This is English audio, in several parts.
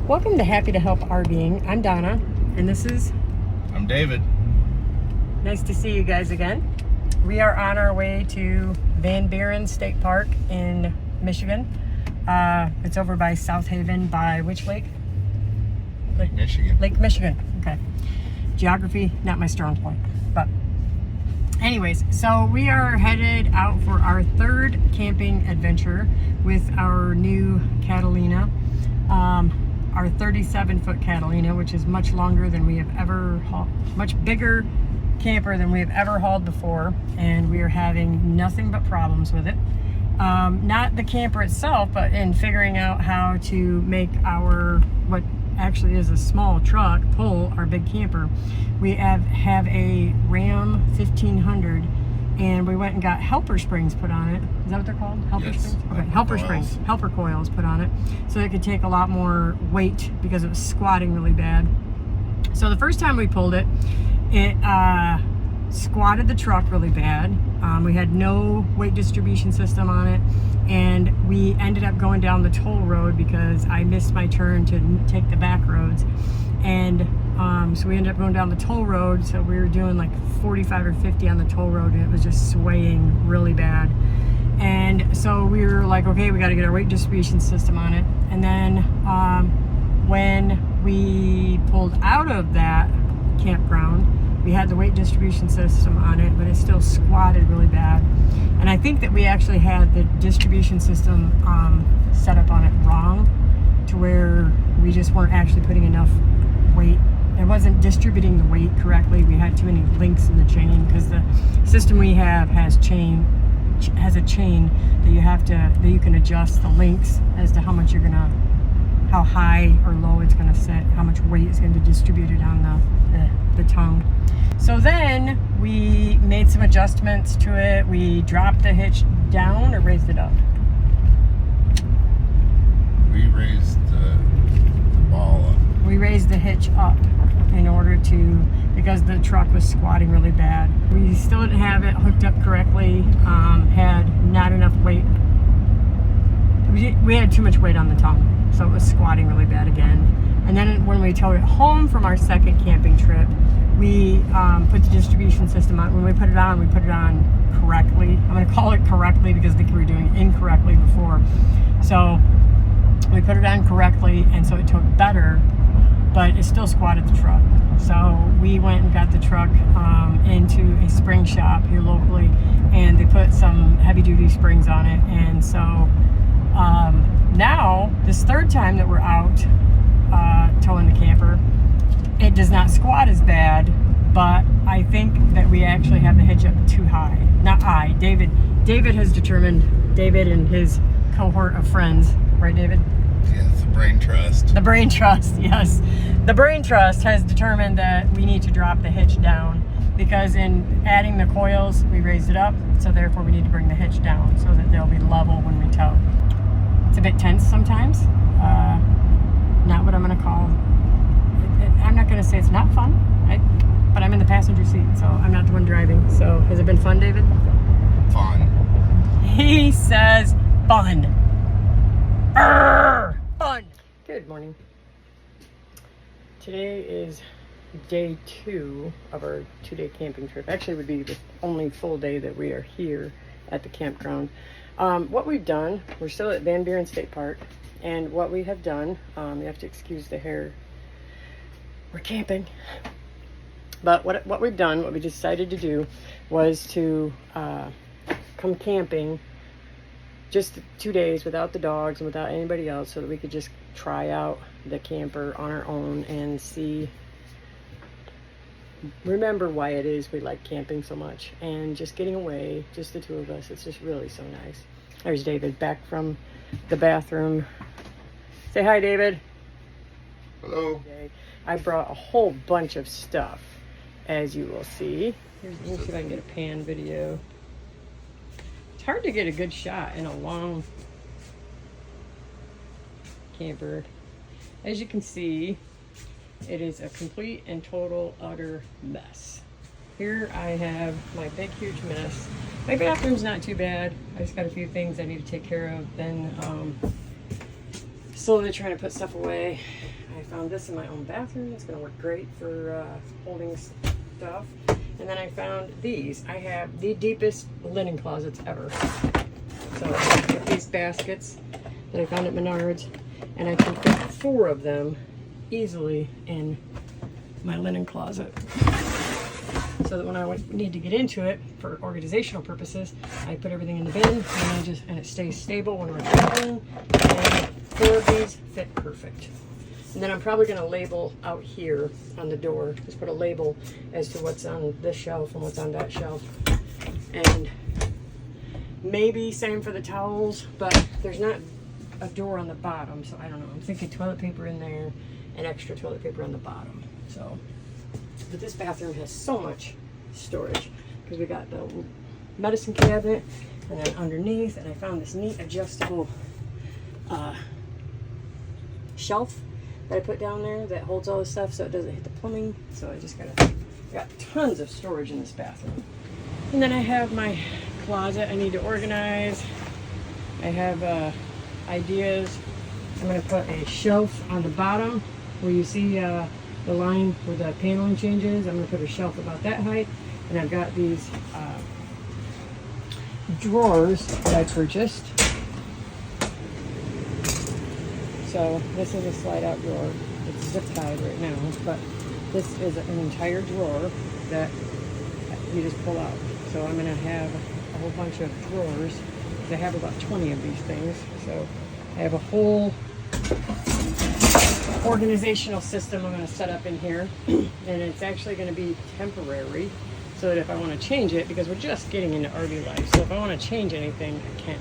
Welcome to Happy to Help RVing. I'm Donna, and this is... I'm David. Nice to see you guys again. We are on our way to Van Buren State Park in Michigan. It's over by South Haven by which lake? Lake Michigan. Lake Michigan, okay. Geography, not my strong point, but anyways, so we are headed out for our third camping adventure with our new Catalina. Our 37-foot Catalina, which is much longer than we have ever hauled, much bigger camper than we have ever hauled before, and we are having nothing but problems with it. Not the camper itself, but in figuring out how to make our, what actually is a small truck, pull our big camper. We have a Ram 1500, and we went and got helper springs put on it. Is that what they're called? Helper springs? Okay, helper springs, helper coils put on it, so it could take a lot more weight because it was squatting really bad. So the first time we pulled it, it squatted the truck really bad. We had no weight distribution system on it, and we ended up going down the toll road because I missed my turn to take the back roads. And so we ended up going down the toll road, so we were doing like 45 or 50 on the toll road, and it was just swaying really bad. And so we were like, okay, we got to get our weight distribution system on it. And then when we pulled out of that campground, we had the weight distribution system on it, but it still squatted really bad. And I think that we actually had the distribution system set up on it wrong, to where we just weren't actually putting enough weight. It wasn't distributing the weight correctly. We had too many links in the chain, because the system we have has a chain that you can adjust the links as to how much how high or low it's gonna set, how much weight is gonna be distributed on the tongue. So then we made some adjustments to it. We dropped the hitch down or raised it up. We raised the ball up. We raised the hitch up in order to, because the truck was squatting really bad. We still didn't have it hooked up correctly, had not enough weight. We had too much weight on the tongue, so it was squatting really bad again. And then when we towed it home from our second camping trip, we put the distribution system on. When we put it on correctly. I'm going to call it correctly because I think we were doing it incorrectly before. So we put it on correctly, and so it towed better, but it still squatted the truck. So we went and got the truck into a spring shop here locally, and they put some heavy-duty springs on it. And so now, this third time that we're out towing the camper, it does not squat as bad, but I think that we actually have the hitch up too high. Not I, David. David has determined, David and his cohort of friends, right, David? Yes, the brain trust. The brain trust, yes. The brain trust has determined that we need to drop the hitch down, because in adding the coils, we raised it up, so therefore we need to bring the hitch down so that they'll be level when we tow. It's a bit tense sometimes. Not what I'm going to call... I'm not going to say it's not fun, but I'm in the passenger seat, so I'm not the one driving. So has it been fun, David? Fun. He says fun. Arr, fun. Good morning. Today is day 2 of our 2-day camping trip. Actually, it would be the only full day that we are here at the campground. What we've done, we're still at Van Buren State Park, and what we have done, you have to excuse the hair, we're camping, but what we've done, what we decided to do was to come camping just 2 days without the dogs and without anybody else, so that we could just try out the camper on our own and remember why it is we like camping so much, and just getting away, just the two of us. It's just really so nice. There's David back from the bathroom. Say hi, David. Hello. Okay. I brought a whole bunch of stuff, as you will see. Let me see if I can get a pan video. It's hard to get a good shot in a long camper. As you can see, it is a complete and total utter mess. Here I have my big huge mess. My bathroom's not too bad. I just got a few things I need to take care of. Then slowly trying to put stuff away. I found this in my own bathroom. It's going to work great for holding stuff. And then I found these. I have the deepest linen closets ever. So I get these baskets that I found at Menards, and I can fit 4 of them easily in my linen closet. So that when I need to get into it for organizational purposes, I put everything in the bin and it stays stable when we're traveling. And 4 of these fit perfect. And then I'm probably going to label out here on the door, just put a label as to what's on this shelf and what's on that shelf. And maybe same for the towels, but there's not a door on the bottom, so I don't know. I'm thinking toilet paper in there and extra toilet paper on the bottom. So, but this bathroom has so much storage because we got the medicine cabinet and then underneath, and I found this neat adjustable shelf that I put down there that holds all the stuff so it doesn't hit the plumbing. So I just got tons of storage in this bathroom. And then I have my closet I need to organize. I have ideas. I'm going to put a shelf on the bottom where you see the line where the paneling changes. I'm going to put a shelf about that height. And I've got these drawers that I purchased. So this is a slide out drawer. It's zip tied right now, but this is an entire drawer that you just pull out. So I'm going to have a whole bunch of drawers. I have about 20 of these things. So I have a whole organizational system I'm going to set up in here. And it's actually going to be temporary so that if I want to change it, because we're just getting into RV life, so if I want to change anything, I can.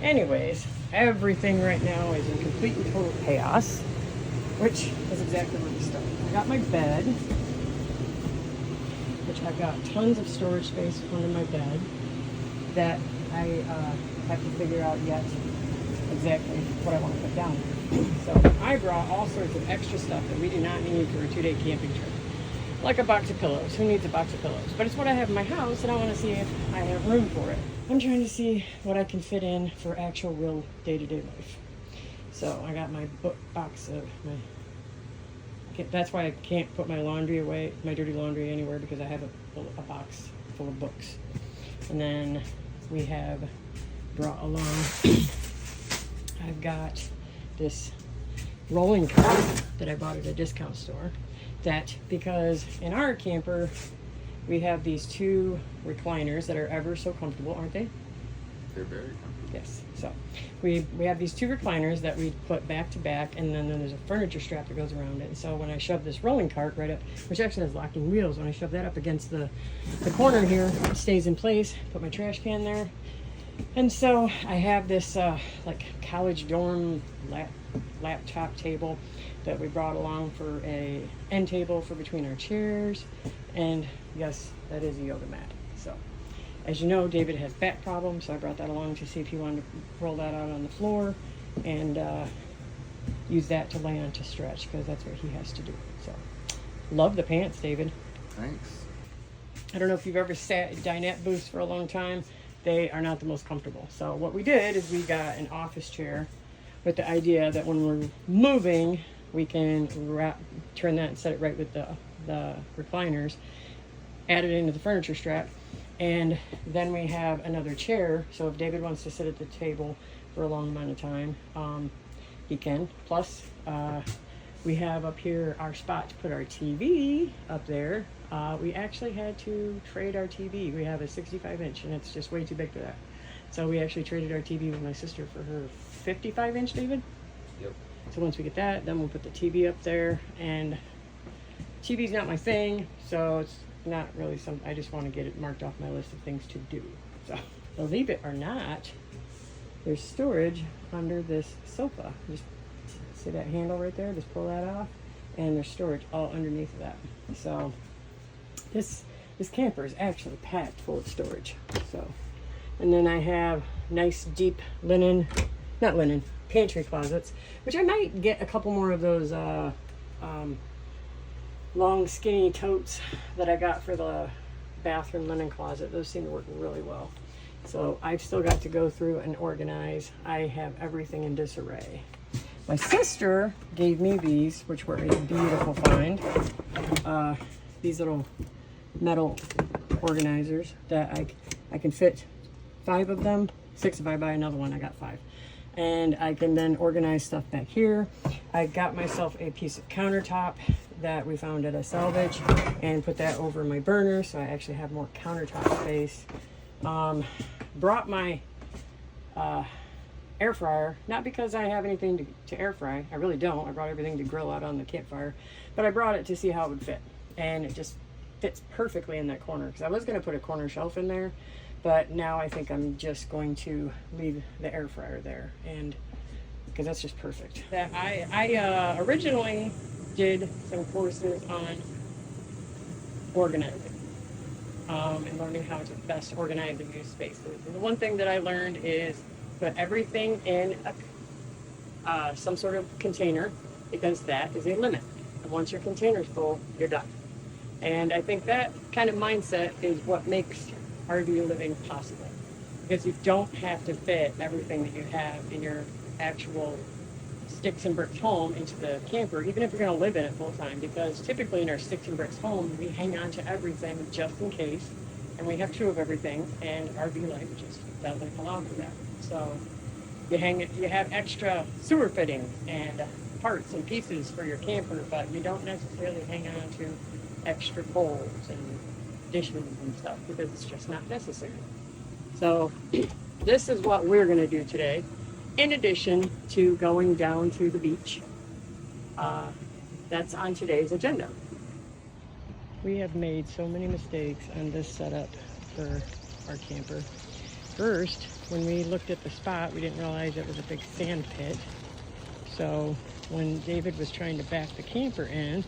Anyways, everything right now is in complete and total chaos, which is exactly where we started. I got my bed, which I've got tons of storage space under my bed that I have to figure out yet exactly what I want to put down there. So I brought all sorts of extra stuff that we do not need for a 2-day camping trip. Like a box of pillows. Who needs a box of pillows? But it's what I have in my house, and I want to see if I have room for it. I'm trying to see what I can fit in for actual real day-to-day life. So I got my book box of my... That's why I can't put my laundry away, my dirty laundry anywhere, because I have a box full of books. And then we have brought along... I've got this rolling cart that I bought at a discount store. That because in our camper we have these 2 recliners that are ever so comfortable, aren't they? They're very comfortable. Yes. So we have these 2 recliners that we put back to back, and then there's a furniture strap that goes around it. And so when I shove this rolling cart right up, which actually has locking wheels, when I shove that up against the corner here, it stays in place. Put my trash can there. And so I have this like college dorm laptop table that we brought along for a end table for between our chairs, and yes, that is a yoga mat. So as you know, David has back problems, so I brought that along to see if he wanted to roll that out on the floor and use that to lay on to stretch, because that's what he has to do. So love the pants, David. Thanks. I don't know if you've ever sat in dinette booths for a long time. They are not the most comfortable. So what we did is we got an office chair with the idea that when we're moving, we can turn that and set it right with the recliners, add it into the furniture strap, and then we have another chair. So if David wants to sit at the table for a long amount of time, he can. Plus, we have up here our spot to put our TV up there. We actually had to trade our TV. We have a 65-inch, and it's just way too big for that. So we actually traded our TV with my sister for her 55-inch, David? Yep. So once we get that, then we'll put the TV up there. And TV's not my thing, so it's not really I just want to get it marked off my list of things to do. So believe it or not, there's storage under this sofa. Just see that handle right there? Just pull that off, and there's storage all underneath of that. So this camper is actually packed full of storage. So, and then I have nice deep pantry closets, which I might get a couple more of those long skinny totes that I got for the bathroom linen closet. Those seem to work really well. So I've still got to go through and organize. I have everything in disarray. My sister gave me these, which were a beautiful find. These little metal organizers that I can fit 5 of them. 6 if I buy another one, I got 5. And I can then organize stuff back here. I got myself a piece of countertop that we found at a salvage and put that over my burner, so I actually have more countertop space. Brought my air fryer, not because I have anything to air fry, I really don't. I brought everything to grill out on the campfire, but I brought it to see how it would fit, and it just fits perfectly in that corner, because I was going to put a corner shelf in there, but now I think I'm just going to leave the air fryer there, and because that's just perfect. That I originally did some courses on organizing and learning how to best organize and use spaces. And the one thing that I learned is put everything in some sort of container, because that is a limit. And once your container's full, you're done. And I think that kind of mindset is what makes RV living possible, because you don't have to fit everything that you have in your actual sticks and bricks home into the camper, even if you're going to live in it full time, because typically in our sticks and bricks home, we hang on to everything just in case, and we have 2 of everything, and RV life just doesn't allow for that. So you have extra sewer fittings and parts and pieces for your camper, but you don't necessarily hang on to extra bowls and dishes and stuff, because it's just not necessary. So this is what we're going to do today, in addition to going down to the beach. That's on today's agenda. We have made so many mistakes on this setup for our camper. First, when we looked at the spot, we didn't realize it was a big sand pit. So when David was trying to back the camper in,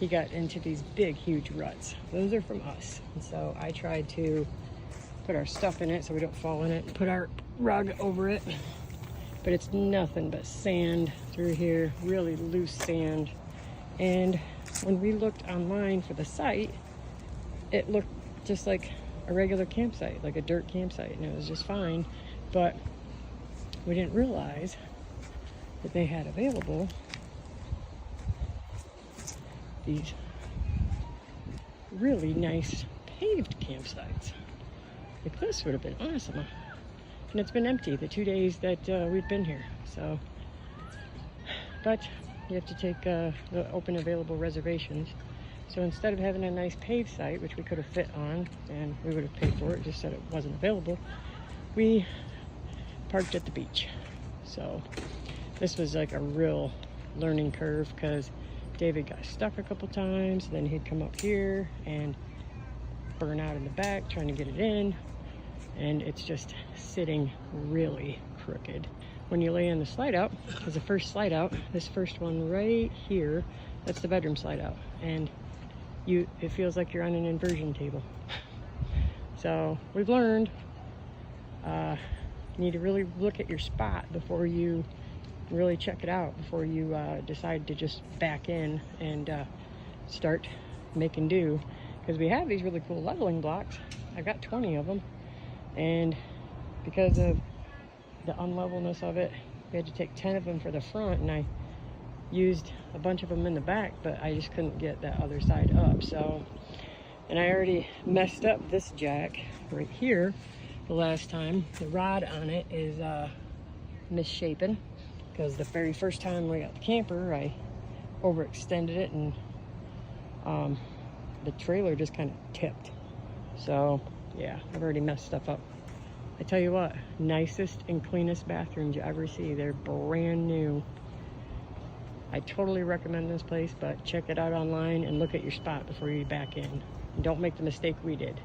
he got into these big, huge ruts. Those are from us. And so I tried to put our stuff in it so we don't fall in it, put our rug over it. But it's nothing but sand through here, really loose sand. And when we looked online for the site, it looked just like a regular campsite, like a dirt campsite, and it was just fine. But we didn't realize that they had available these really nice paved campsites. Like this would have been awesome. And it's been empty the 2 days that we've been here. So, but you have to take the open available reservations. So instead of having a nice paved site, which we could have fit on and we would have paid for it, just said it wasn't available, we parked at the beach. So this was like a real learning curve, because David got stuck a couple times, then he'd come up here and burn out in the back trying to get it in, and it's just sitting really crooked. When you lay in the slide out, because the first slide out, this first one right here, that's the bedroom slide out, and it feels like you're on an inversion table. So we've learned you need to really look at your spot before you really check it out, before you decide to just back in and start making do, because we have these really cool leveling blocks. I've got 20 of them, and because of the unlevelness of it, we had to take 10 of them for the front, and I used a bunch of them in the back, but I just couldn't get that other side up. So, and I already messed up this jack right here the last time. The rod on it is misshapen, because the very first time we got the camper, I overextended it, and the trailer just kind of tipped. So yeah, I've already messed stuff up. I tell you what, nicest and cleanest bathrooms you ever see. They're brand new. I totally recommend this place, but check it out online and look at your spot before you back in. And don't make the mistake we did.